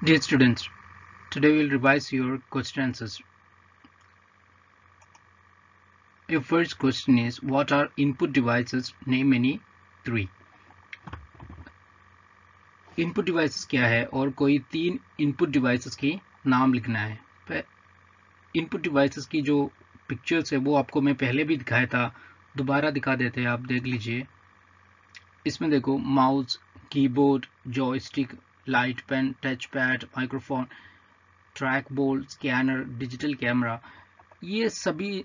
Dear students, today we'll revise your question answers. Your first question is, what are input devices? Name any 3. Input devices क्या है और कोई 3 input devices की नाम लिखना है. Input devices की जो पिक्चर्स है वो आपको मैं पहले भी दिखाया था, दोबारा दिखा देते हैं, आप देख लीजिए. इसमें देखो mouse, keyboard, joystick, light pen, touch pad, microphone, track ball, scanner, digital camera, ये सभी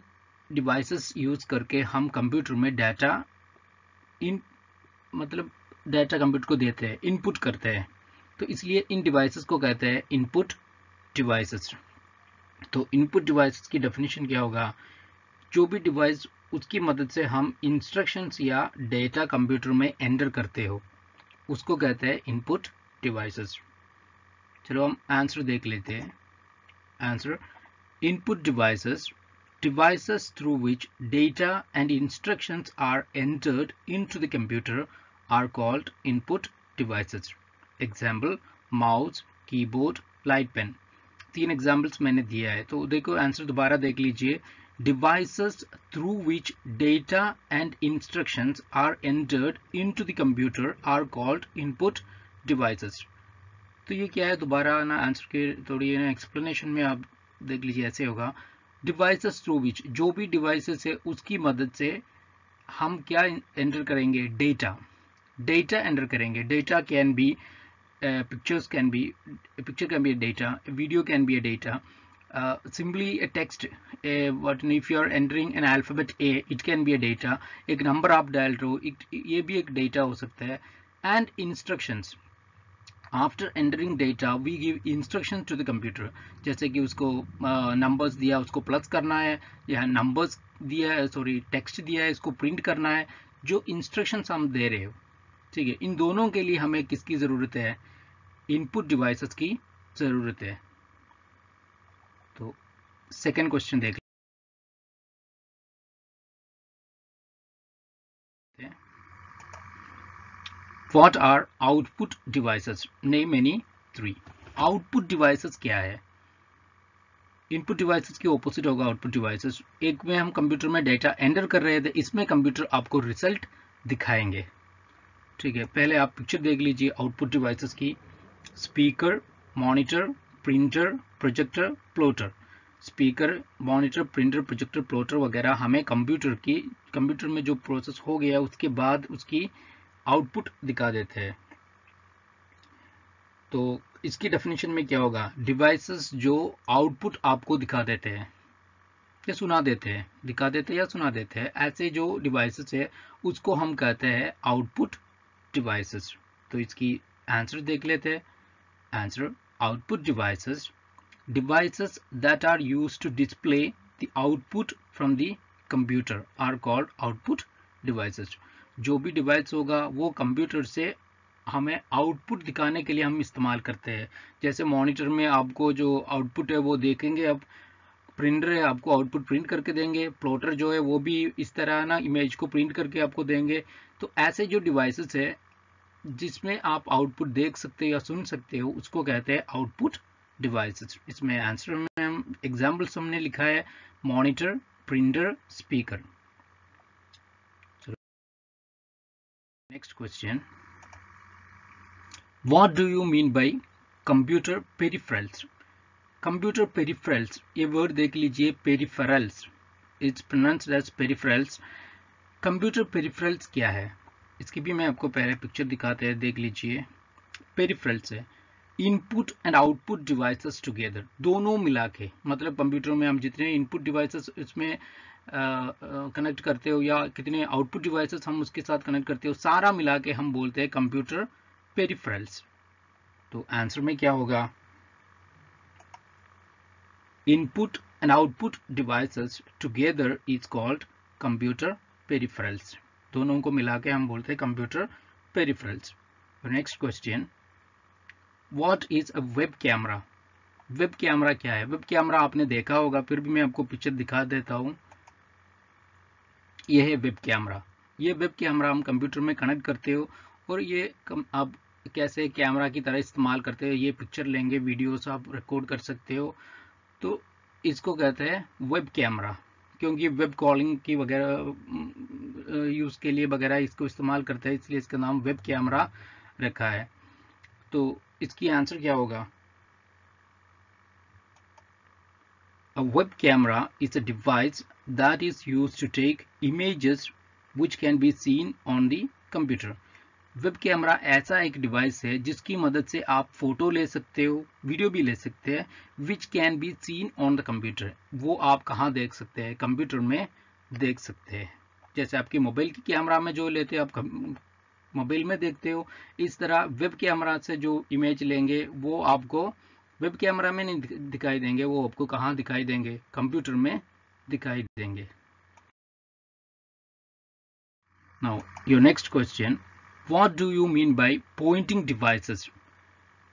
डिवाइसेस यूज करके हम कंप्यूटर में डाटा डाटा कंप्यूटर को देते हैं, इनपुट करते हैं. तो इसलिए इन डिवाइसेस को कहते हैं इनपुट डिवाइसेस. तो इनपुट डिवाइसेस की डेफिनेशन क्या होगा? जो भी डिवाइस उसकी मदद से हम इंस्ट्रक्शंस या डेटा कंप्यूटर में एंटर करते हो उसको कहते हैं इनपुट डिवाइसेस. चलो हम आंसर देख लेते हैं. Answer: input devices through which data and instructions are entered into the computer are called input devices. Example: mouse, keyboard, light pen. 3 examples मैंने दिया है, तो देखो आंसर दोबारा देख लीजिए. Devices through which data and instructions are entered into the computer are called input devices. तो ये क्या है, दोबारा ना आंसर के थोड़ी ना एक्सप्लेनेशन में आप देख लीजिए. ऐसे होगा: डिवाइसेस थ्रू विच, जो भी डिवाइसेस है उसकी मदद से हम क्या एंटर करेंगे? डेटा एंटर करेंगे. Data can be picture can be a data, video can be a data, simply a text, if you are entering an alphabet A, it can be a data. एक number आप डाल रहे हो, ये भी एक data हो सकता है. And instructions, after entering data we give instruction to the computer. जैसे कि उसको नंबर्स दिया, उसको प्लस करना है, या नंबर्स दिया है, टेक्स्ट दिया है, इसको प्रिंट करना है. जो इंस्ट्रक्शंस हम दे रहे हो, ठीक है, इन दोनों के लिए हमें किसकी ज़रूरत है? इनपुट डिवाइसेस की ज़रूरत है. तो सेकेंड क्वेश्चन देख लेते हैं. What are output devices? Name any 3. Output devices क्या है? इनपुट डिवाइसेस के ऑपोजिट होगा आउटपुट डिवाइसेस. एक में हम कंप्यूटर में डेटा एंटर कर रहे थे, इसमें कंप्यूटर आपको रिजल्ट दिखाएंगे. ठीक है, पहले आप पिक्चर देख लीजिए आउटपुट डिवाइसेस की. Speaker, monitor, printer, projector, plotter. Speaker, monitor, printer, projector, plotter वगैरह हमें कंप्यूटर में जो प्रोसेस हो गया उसके बाद उसकी आउटपुट दिखा देते हैं. तो इसकी डेफिनेशन में क्या होगा? डिवाइसेस जो आउटपुट आपको दिखा देते हैं या सुना देते हैं, दिखा देते हैं या सुना देते हैं, ऐसे जो डिवाइसेस है उसको हम कहते हैं आउटपुट डिवाइसेस. तो इसकी आंसर देख लेते हैं. Answer: output devices that are used to display the output from the computer are called output devices. जो भी डिवाइस होगा वो कंप्यूटर से हमें आउटपुट दिखाने के लिए हम इस्तेमाल करते हैं. जैसे मॉनिटर में आपको जो आउटपुट है वो देखेंगे, अब प्रिंटर है आपको आउटपुट प्रिंट करके देंगे, प्लॉटर जो है वो भी इस तरह ना इमेज को प्रिंट करके आपको देंगे. तो ऐसे जो डिवाइसेस है जिसमें आप आउटपुट देख सकते हो या सुन सकते हो उसको कहते हैं आउटपुट डिवाइसेस. इसमें आंसर में हम एग्जाम्पल्स हमने लिखा है: monitor, printer, speaker. Next question: What do you mean by computer peripherals? Computer peripherals, ये वर्ड देख लीजिए, peripherals, it's pronounced as peripherals. Computer peripherals क्या है? इसकी भी मैं आपको पहले पिक्चर दिखाते हैं, देख लीजिए. peripherals है input and output devices together, दोनों मिला के, मतलब कंप्यूटर में हम जितने इनपुट डिवाइसेस इसमें कनेक्ट करते हो या कितने आउटपुट डिवाइसेस हम उसके साथ कनेक्ट करते हो, सारा मिला के हम बोलते हैं कंप्यूटर पेरिफेरल्स. तो आंसर में क्या होगा? Input and output devices together is called computer peripherals. दोनों को मिला के हम बोलते हैं computer peripherals. Next question: what is a web camera? Web camera क्या है? वेब कैमरा आपने देखा होगा, फिर भी मैं आपको पिक्चर दिखा देता हूं. यह है वेब कैमरा. ये वेब कैमरा हम कंप्यूटर में कनेक्ट करते हो और ये आप कैसे कैमरा की तरह इस्तेमाल करते हो, ये पिक्चर लेंगे, वीडियोस आप रिकॉर्ड कर सकते हो, तो इसको कहते हैं वेब कैमरा, क्योंकि वेब कॉलिंग की वगैरह यूज़ के लिए वगैरह इसको इस्तेमाल करते हैं, इसलिए इसका नाम वेब कैमरा रखा है। तो इसकी आंसर क्या होगा? A web camera is a device that is used to take images which can be seen on the computer. Web camera ऐसा एक डिवाइस है जिसकी मदद से आप फोटो ले सकते हो, वीडियो भी ले सकते हैं, which can be seen on the computer. वो आप कहाँ देख सकते हैं? कंप्यूटर में देख सकते हैं। जैसे आपकी मोबाइल की कैमरा में जो लेते हैं आप मोबाइल में देखते हो, इस तरह वेब कैमरा से जो इमेज लेंगे वो आपको वेब कैमरा में नहीं दिखाई देंगे, वो आपको कहाँ दिखाई देंगे? कंप्यूटर में दिखाई देंगे। Now your next question, what do you mean by pointing devices?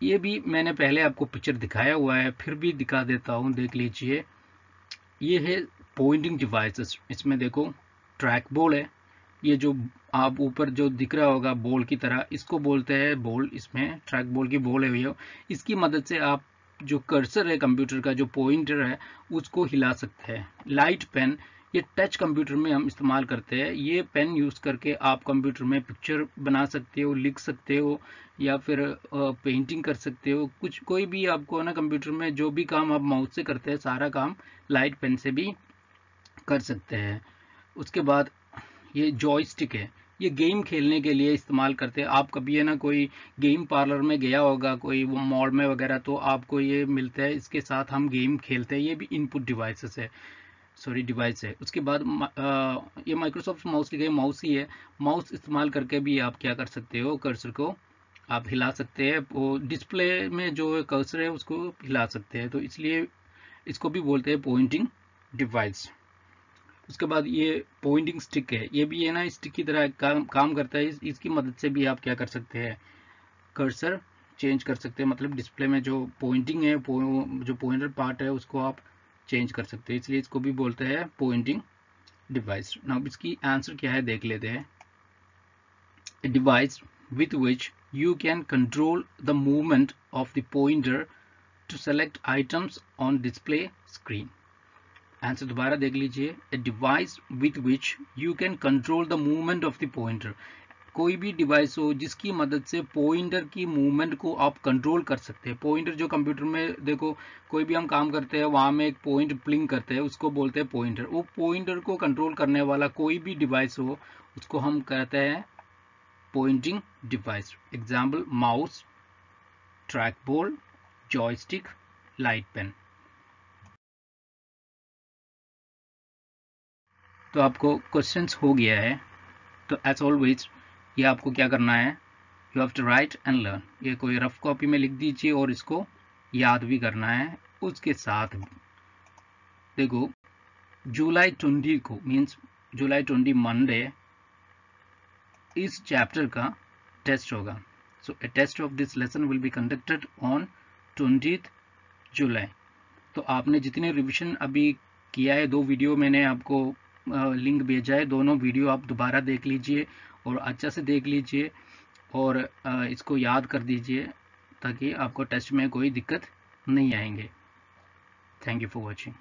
ये भी मैंने पहले आपको पिक्चर दिखाया हुआ है, फिर भी दिखा देता हूँ, देख लीजिए। ये है पॉइंटिंग डिवाइसेस। इसमें देखो ट्रैक बॉल है, ये जो आप ऊपर जो दिख रहा होगा बॉल की तरह, इसको बोलते हैं बॉल। इसमें ट्रैक बॉल की बॉल है भैया, इसकी मदद से आप जो कर्सर है कंप्यूटर का, जो पॉइंटर है, उसको हिला सकते हैं। लाइट पेन, ये टच कंप्यूटर में हम इस्तेमाल करते हैं। ये पेन यूज करके आप कंप्यूटर में पिक्चर बना सकते हो, लिख सकते हो, या फिर पेंटिंग कर सकते हो। कुछ कोई भी आपको ना कंप्यूटर में जो भी काम आप माउस से करते हैं, सारा काम लाइट पेन से भी कर सकते हैं। उसके बाद ये जॉयस्टिक है, ये गेम खेलने के लिए इस्तेमाल करते हैं। आप कभी है ना कोई गेम पार्लर में गया होगा, कोई वो मॉल में वगैरह, तो आपको ये मिलता है, इसके साथ हम गेम खेलते हैं। ये भी इनपुट डिवाइसेस है, सॉरी डिवाइस है। उसके बाद ये माइक्रोसॉफ्ट माउस की माउस ही है। माउस इस्तेमाल करके भी आप क्या कर सकते हो? कर्सर को आप हिला सकते हैं, वो डिस्प्ले में जो कर्सर है उसको हिला सकते हैं, तो इसलिए इसको भी बोलते हैं पॉइंटिंग डिवाइस। उसके बाद ये पॉइंटिंग स्टिक है, ये भी है ना स्टिक की तरह काम करता है। इसकी मदद से भी आप क्या कर सकते हैं? कर्सर चेंज कर सकते हैं, मतलब डिस्प्ले में जो पॉइंटिंग है, जो पॉइंटर पार्ट है, उसको आप चेंज कर सकते हैं, इसलिए इसको भी बोलते हैं पॉइंटिंग डिवाइस। नाउ इसकी आंसर क्या है देख लेते हैं। A device with which you can control the movement of the pointer to select items on display screen. Answer दोबारा देख लीजिए। A device with which you can control the movement of the pointer, कोई भी device हो जिसकी मदद से pointer की मूवमेंट को आप कंट्रोल कर सकते हैं। पॉइंटर जो कंप्यूटर में देखो, कोई भी हम काम करते हैं वहां में एक पॉइंट ब्लिंक करते हैं, उसको बोलते हैं पॉइंटर। वो पॉइंटर को कंट्रोल करने वाला कोई भी डिवाइस हो, उसको हम कहते हैं pointing device. Example mouse, track ball, joystick, light pen. तो आपको क्वेश्चंस हो गया है, तो एज ऑलवेज ये आपको क्या करना है? You have to write and learn. ये कोई रफ कॉपी में लिख दीजिए और इसको याद भी करना है। उसके साथ देखो जुलाई 20 को मीन्स जुलाई 20 मंडे इस चैप्टर का टेस्ट होगा। So a test of this lesson will be conducted on 20 July. तो आपने जितने रिविजन अभी किया है, 2 वीडियो मैंने आपको लिंक भेजा है, दोनों वीडियो आप दोबारा देख लीजिए और अच्छा से देख लीजिए और इसको याद कर दीजिए, ताकि आपको टेस्ट में कोई दिक्कत नहीं आएंगे। Thank you for watching.